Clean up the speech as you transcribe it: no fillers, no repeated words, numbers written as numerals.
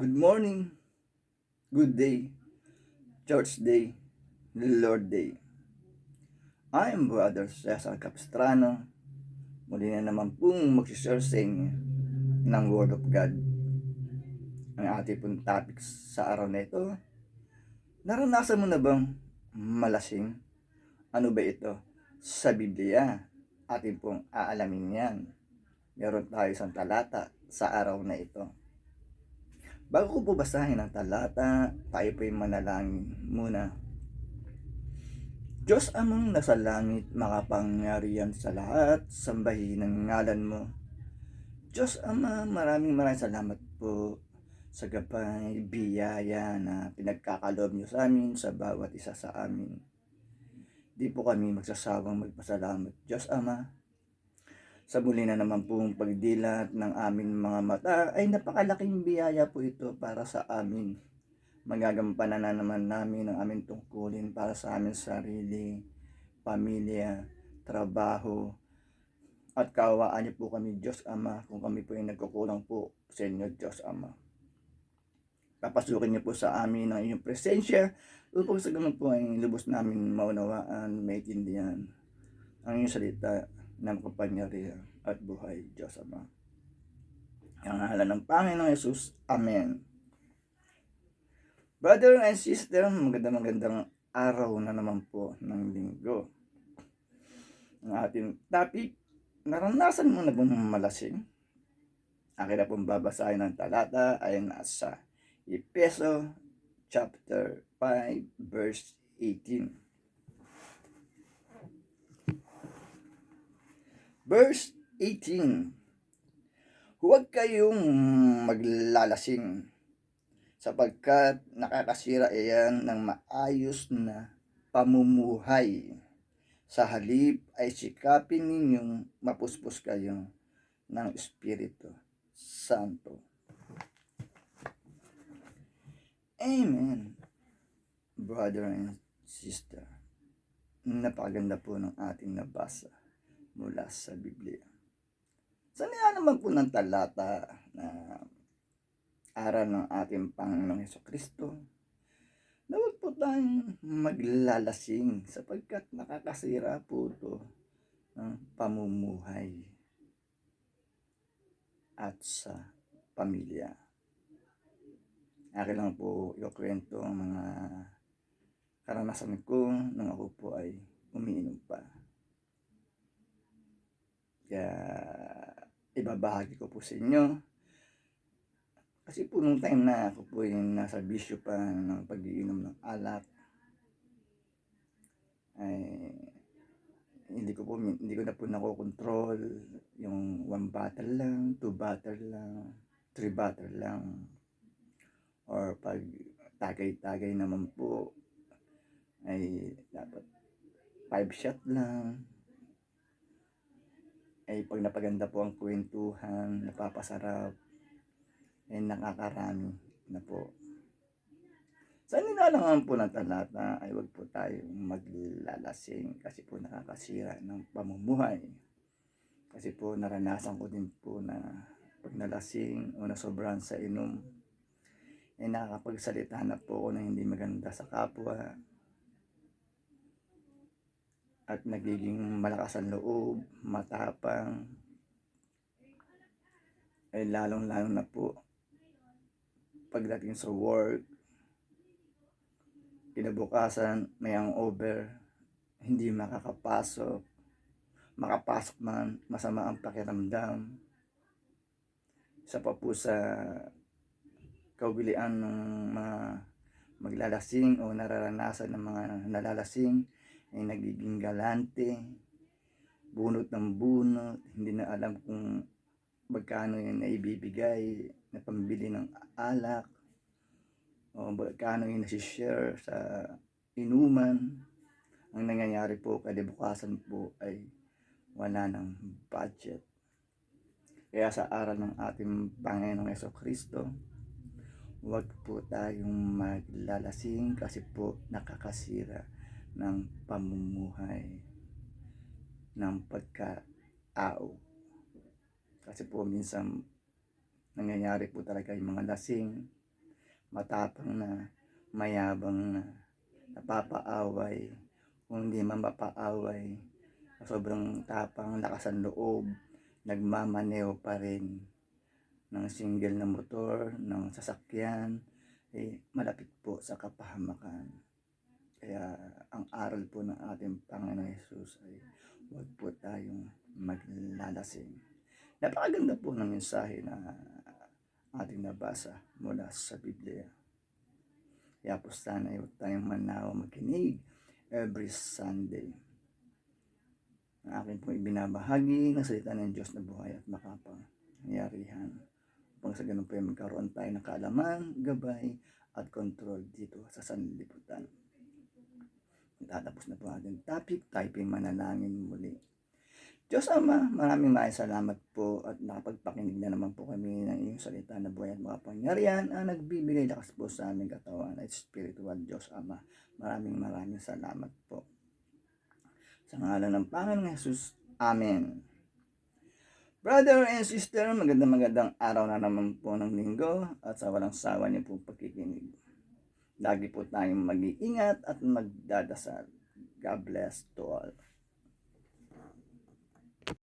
Good morning, good day, church day, Lord day. I am Brother Cesar Capistrano. Muli na naman pong magsishare sa inyo ng Word of God. Ang ating pong topic sa araw na ito, naranasan mo na bang malasing? Ano ba ito? Sa Biblia, ating pong aalamin yan. Meron tayo isang talata sa araw na ito. Bago ko po basahin ang talata, tayo po'y manalangin muna. Diyos amang nasa langit, makapangyarihan sa lahat, sambahin ang ngalan mo. Diyos Ama, maraming salamat po sa gabay, biyaya na pinagkakaloob niyo sa amin, sa bawat isa sa amin. Di po kami magsasawang magpasalamat, Diyos Ama. Sa muli na naman pong pagdilat ng aming mga mata ay napakalaking biyaya po ito para sa amin. Magagampanan na naman namin ang aming tungkulin para sa aming sarili, pamilya, trabaho, at kaawaan niyo po kami, Diyos Ama, kung kami po ay nagkukulang po sa inyo, Diyos Ama. Papasukin niyo po sa amin ang inyong presensya upang sa ganun po ay lubos namin maunawaan, maintindihan ang inyong salita na makapangyarihan at buhay, Diyos Ama. Ang ngalan ng Panginoong Yesus, Amen. Brother and sister, magandang araw na naman po ng linggo. Ang ating topic, naranasan mo na bang malasing? Akin na pong babasahin ng talata ay nasa Efeso chapter 5 verse 18. Verse 18. Huwag kayong maglalasing sapagkat nakakasira iyan ng maayos na pamumuhay. Sa halip ay sikapin ninyong mapuspos kayo ng Espiritu Santo. Amen, brother and sister. Napakaganda po ng ating nabasa mula sa Biblia. Saan naman po ng talata na aral ng ating Panginoong Hesukristo na huwag po tayong maglalasing sapagkat nakakasira po ito ng pamumuhay at sa pamilya. Akin lang po ikukwento ang mga karanasan ko nung ako po ay umiinom pa. Kaya ibabahagi ko po sa inyo. Kasi po nung time na ako po yung nasa bisyo pa ng pag-iinom ng alak, ay hindi ko na po nakokontrol yung 1 bottle lang, 2 bottle lang, 3 bottle lang. Or pag tagay-tagay naman po ay dapat 5 shot lang. Ay pag napaganda po ang kwentuhan, napapasarap, ay nakakarami na po. Sa nilalangan po ng talata ay huwag po tayong maglalasing kasi po nakakasira ng pamumuhay. Kasi po naranasan ko din po na pag nalasing o nasobrahan sa inom, ay nakakapagsalita na po ako na hindi maganda sa kapwa at nagiging malakas ang loob, matapang, ay lalong-lalo na po pagdating sa work, kinabukasan may hangover, hindi makakapasok man, masama ang pakiramdam. Isa pa po sa kawilian ng mga maglalasing o nararanasan ng mga nalalasing ay nagiging galante, bunot ng bunot, hindi na alam kung magkano yung naibibigay na pambili ng alak o magkano yung nasishare sa inuman. Ang nangyayari po kalibukasan po ay wala ng budget. Kaya sa aral ng ating Panginoong Hesukristo, huwag po tayong maglalasing kasi po nakakasira ng pamumuhay ng pagkatao. Kasi po minsan nangyayari po talaga yung mga lasing matapang na, mayabang na, napapaaway, kung hindi man mapaaway, sobrang tapang, lakas ng loob, nagmamaneho pa rin ng single na motor, ng sasakyan, malapit po sa kapahamakan. Kaya ang aral po ng ating Panginoon Hesus ay huwag po tayong maglalasing. Napakaganda po ng mensahe na ating nabasa mula sa Biblia. Kaya po sana ay huwag tayong manawa makinig every Sunday. Ang akin pong ibinabahagi ng salita ng Diyos na buhay at makapangyarihan. Upang sa ganun po ay magkaroon tayo ng kaalaman, gabay, at control dito sa sanlibutan. Tatapos na po ang ating topic, tayo po manalangin muli. Diyos Ama, maraming salamat po at nakapagpakinig na naman po kami ng iyong salita na buhay at makapangyarihan ang nagbibigay lakas po sa aming katawan at spiritual. Diyos Ama, maraming salamat po. Sa ngalan ng Panginoong Hesus, Amen. Brother and sister, magandang araw na naman po ng linggo at sa walang sawa niyo po pagkikinig. Lagi po tayong mag-iingat at magdadasal. God bless to all.